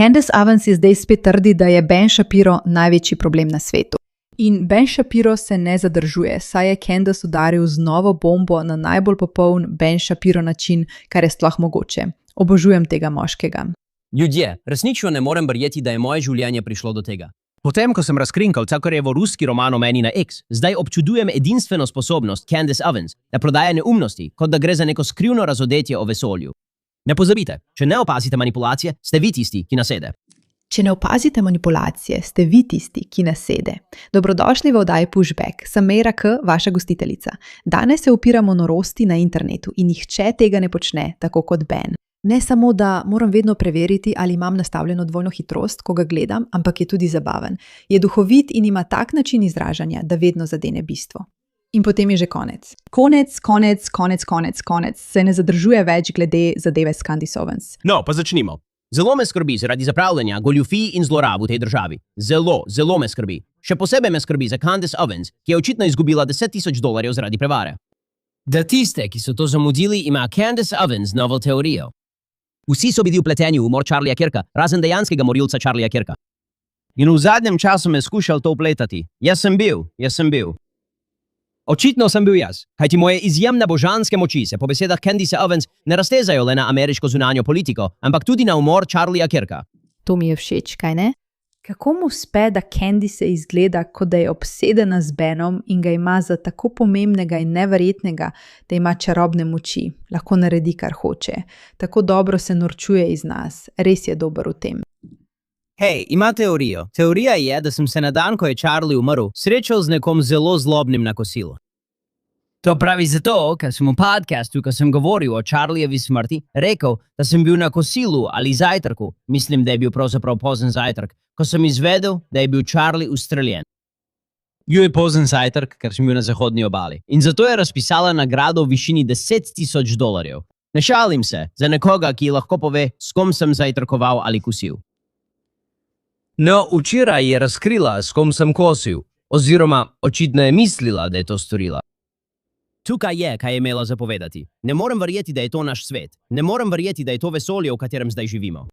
Candace Owens je zdaj spet trdi, da je Ben Shapiro največji problem na svetu. In Ben Shapiro se ne zadržuje, saj je Candace udaril z novo bombo na najbolj popoln Ben Shapiro način, kar je sploh mogoče. Obožujem tega moškega. Ljudje, resnično ne morem verjeti, da je moje življenje prišlo do tega. Potem, ko sem razkrinkal Cakarjevo ruski roman o meni na X, zdaj občudujem edinstveno sposobnost Candace Owens, da prodaja neumnosti, kot da gre za neko skrivno razodetje o vesolju. Ne pozabite, če ne opazite manipulacije, ste vi tisti, ki nasede. Če ne opazite manipulacije, ste vi tisti, ki nasede. Dobrodošli v oddaji Pushback, sem Meira K., vaša gostiteljica. Danes se upiramo norosti na internetu in nihče tega ne počne, tako kot Ben. Ne samo, da moram vedno preveriti, ali imam nastavljeno dvojno hitrost, ko ga gledam, ampak je tudi zabaven. Je duhovit in ima tak način izražanja, da vedno zadene bistvo. In potem je že konec. Konec. Se ne zadržuje več glede zadeve s Candace Owens. No, pa začnimo. Zelo me skrbi zaradi zapravljanja, goljufij in zlorab v tej državi. Zelo me skrbi. Še posebej me skrbi za Candace Owens, ki je očitno izgubila $10,000 zaradi prevare. Da tiste, ki so to zamudili, ima Candace Owens novo teorijo. Vsi so bili vpleteni v umor Charlieja Kirka, razen dejanskega morilca Charlieja Kirka. In v zadnjem času me skušal to vpletati. Jaz sem bil. Očitno sem bil jaz, kajti moje izjemne božanske moči se po besedah Candace Owens ne raztezajo le na ameriško zunanjo politiko, ampak tudi na umor Charlieja Kirka. To mi je všeč, kaj ne? Kako mu uspe, da Candace izgleda, kot da je obsedena z Benom in ga ima za tako pomembnega in neverjetnega, da ima čarobne moči, lahko naredi, kar hoče. Tako dobro se norčuje iz nas, res je dober v tem. Hej, ima teorijo. Teorija je, da sem se na dan, ko je Charlie umrl, srečal z nekom zelo zlobnim na kosilu. To pravi zato, ker sem v podcastu, ko sem govoril o Charliejevi smrti, rekel, da sem bil na kosilu ali zajtrku, mislim, da je bil pravzaprav pozen zajtrk, ko sem izvedel, da je bil Charlie ustreljen. Bil je pozen zajtrk, ker sem bil na zahodni obali. In zato je razpisala nagrado v višini $10,000. Ne šalim se, za nekoga, ki lahko pove, s kom sem zajtrkoval ali kosil. No, včeraj je razkrila, s kom sem kosil, oziroma očitno je mislila, da je to storila. Tukaj je, kaj je imela zapovedati. Ne morem verjeti, da je to naš svet. Ne morem verjeti, da je to vesolje, v katerem zdaj živimo.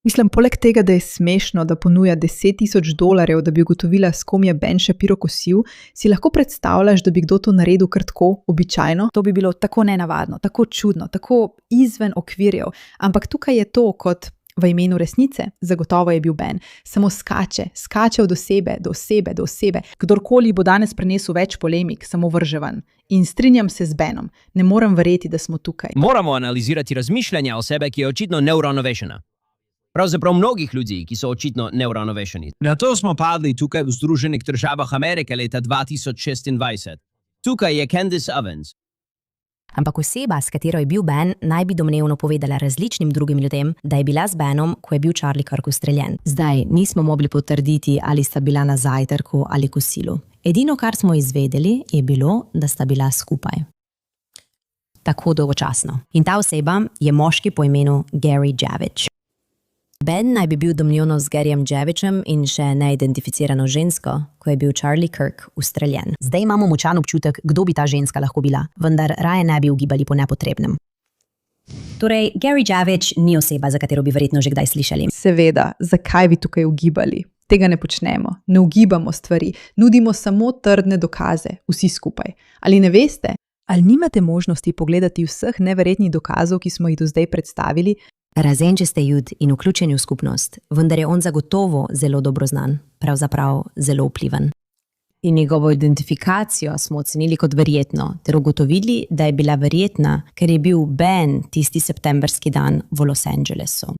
Mislim, poleg tega, da je smešno, da ponuja $10,000, da bi ugotovila, s kom je Ben Shapiro kosil, si lahko predstavljaš, da bi kdo to naredil kar tako, običajno? To bi bilo tako nenavadno, tako čudno, tako izven okvirjev. Ampak tukaj je to kot v imenu resnice, zagotovo je bil Ben. Samo skače od osebe do osebe. Kdorkoli bo danes prenesel več polemik, samo vrže ven. In strinjam se z Benom. Ne morem verjeti, da smo tukaj. Moramo analizirati razmišljanja osebe, ki je očitno neuravnovešena. Pravzaprav mnogih ljudi, ki so očitno neuravnovešeni. Na to smo padli tukaj v Združenih državah Amerike leta 2026. Tukaj je Candace Owens. Ampak oseba, s katero je bil Ben, naj bi domnevno povedala različnim drugim ljudem, da je bila z Benom, ko je bil Charlie Kirk ustreljen. Zdaj nismo mogli potrditi, ali sta bila na zajtrku ali kosilu. Edino, kar smo izvedeli, je bilo, da sta bila skupaj. Tako dolgočasno. In ta oseba je moški po imenu Gary Javich. Ben naj bi bil domnevno z Garyjem Javichem in še neidentificirano žensko, ko je bil Charlie Kirk ustreljen. Zdaj imamo močan občutek, kdo bi ta ženska lahko bila, vendar raje ne bi ugibali po nepotrebnem. Torej, Gary Javich ni oseba, za katero bi verjetno že kdaj slišali. Seveda, zakaj bi tukaj ugibali? Tega ne počnemo, ne ugibamo stvari, nudimo samo trdne dokaze, vsi skupaj. Ali ne veste? Ali nimate možnosti pogledati vseh neverjetnih dokazov, ki smo jih do zdaj predstavili? Razen, če ste jud in vključeni v skupnost, vendar je on zagotovo zelo dobro znan, pravzaprav zelo vpliven. In njegovo identifikacijo smo ocenili kot verjetno, ter ugotovili, da je bila verjetna, ker je bil Ben tisti septemberski dan v Los Angelesu.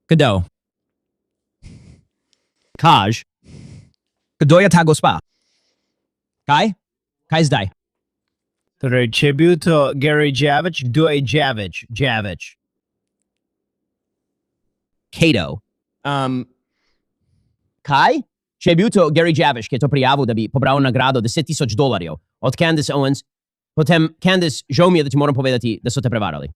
Kdo? Kaj? Kdo je ta gospa? Kaj? Kaj zdaj? Torej, če je bil to Gary Javich, kdo je Javich? Kato. Kaj? Če je bil to Gary Javich, ki je to prijavil, da bi pobral nagrado $10,000 od Candace Owens, potem Candace, žal mi je, da ti moram povedati, da so te prevarali.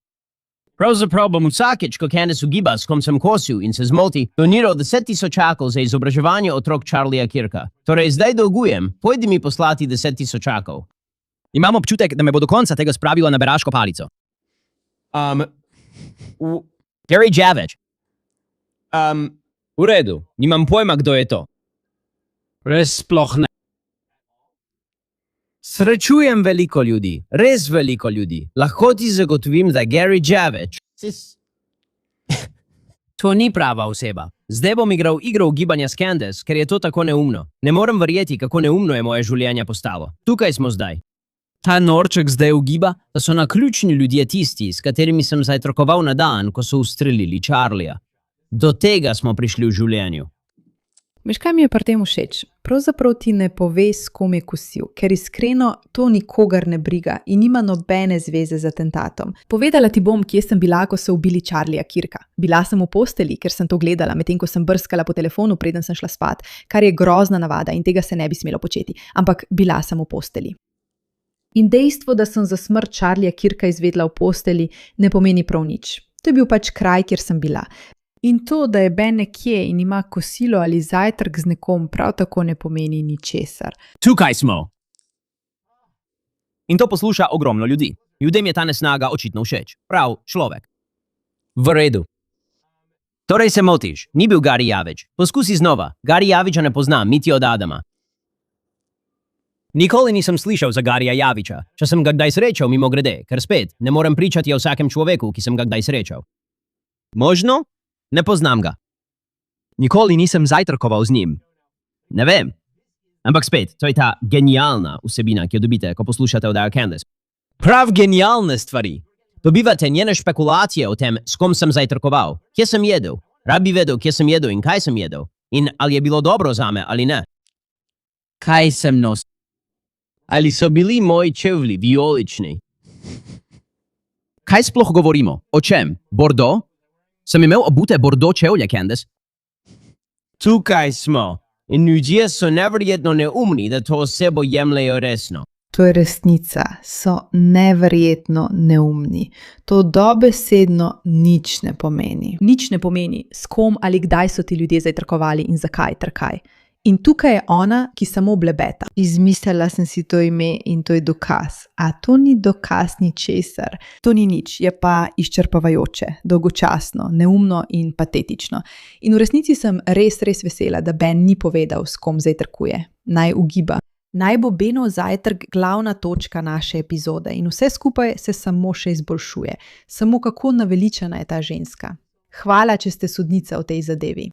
Pravzaprav bom vsakič, ko Candace ugiba, s kom sem kosil in se zmoti, doniral $10,000 za izobraževanje otrok Charlieja Kirka. Torej, zdaj dolgujem, pojdi mi poslati $10,000. Imam občutek, da me bo do konca tega spravila na beraško palico. Gary Javič. V redu, nimam pojma, kdo je to. Res sploh ne. Srečujem veliko ljudi, res veliko ljudi. Lahko ti zagotovim, da Gary Javič. To ni prava oseba. Zdaj bom igral igro ugibanja s Candace, ker je to tako neumno. Ne morem verjeti, kako neumno je moje življenje postalo. Tukaj smo zdaj. Ta norček zdaj ugiba, da so naključni ljudje tisti, s katerimi sem zajtrkoval na dan, ko so ustrelili Charlieja. Do tega smo prišli v življenju. Veš, kaj mi je pri tem všeč? Pravzaprav ti ne pove, s kom je kosil, ker iskreno to nikogar ne briga in nima nobene zveze z atentatom. Povedala ti bom, kje sem bila, ko so ubili Charlieja Kirka. Bila sem v posteli, ker sem to gledala, medtem ko sem brskala po telefonu, preden sem šla spat, kar je grozna navada in tega se ne bi smelo početi, ampak bila sem v posteli. In dejstvo, da sem za smrt Charlieja Kirka izvedla v posteli, ne pomeni prav nič. To je bil pač kraj, kjer sem bila. In to, da je Ben nekje in ima kosilo ali zajtrk z nekom, prav tako ne pomeni ničesar. Tukaj smo. In to posluša ogromno ljudi. Ljudem je ta nesnaga očitno všeč. Prav, človek. V redu. Torej se motiš, ni bil Gary Javič. Poskusi znova. Gary Javiča ne poznam, niti od Adama. Nikoli nisem slišal za Garyja Javiča. Če sem ga kdaj srečal, mimogrede, ker spet ne morem pričati o vsakem človeku, ki sem ga kdaj srečal. Možno? Ne poznam ga. Nikoli nisem zajtrkoval z njim. Ne vem. Ampak spet, to je ta genialna vsebina, ki jo dobite, ko poslušate oddajo Candace. Prav genialne stvari. Dobivate njene špekulacije o tem, s kom sem zajtrkoval, kje sem jedel. Rad bi vedel, kje sem jedel in kaj sem jedel. In ali je bilo dobro zame ali ne. Kaj sem nosil? Ali so bili moji čevlji vijolični? Kaj sploh govorimo? O čem? Bordeaux? Sem imel obute Bordeaux čevlje, Candace? Tukaj smo. In ljudje so neverjetno neumni, da to osebo jemljejo resno. To je resnica, so neverjetno neumni. To dobesedno nič ne pomeni. Nič ne pomeni, s kom ali kdaj so ti ljudje zajtrkovali in zakaj ter kaj. In tukaj je ona, ki samo blebeta. Izmislila sem si to ime in to je dokaz. A to ni dokaz ničesar. To ni nič, je pa izčrpavajoče, dolgočasno, neumno in patetično. In v resnici sem res vesela, da Ben ni povedal, s kom zajtrkuje. Naj ugiba. Naj bo Benov zajtrk glavna točka naše epizode in vse skupaj se samo še izboljšuje. Samo kako naveličana je ta ženska. Hvala, če ste sodnica v tej zadevi.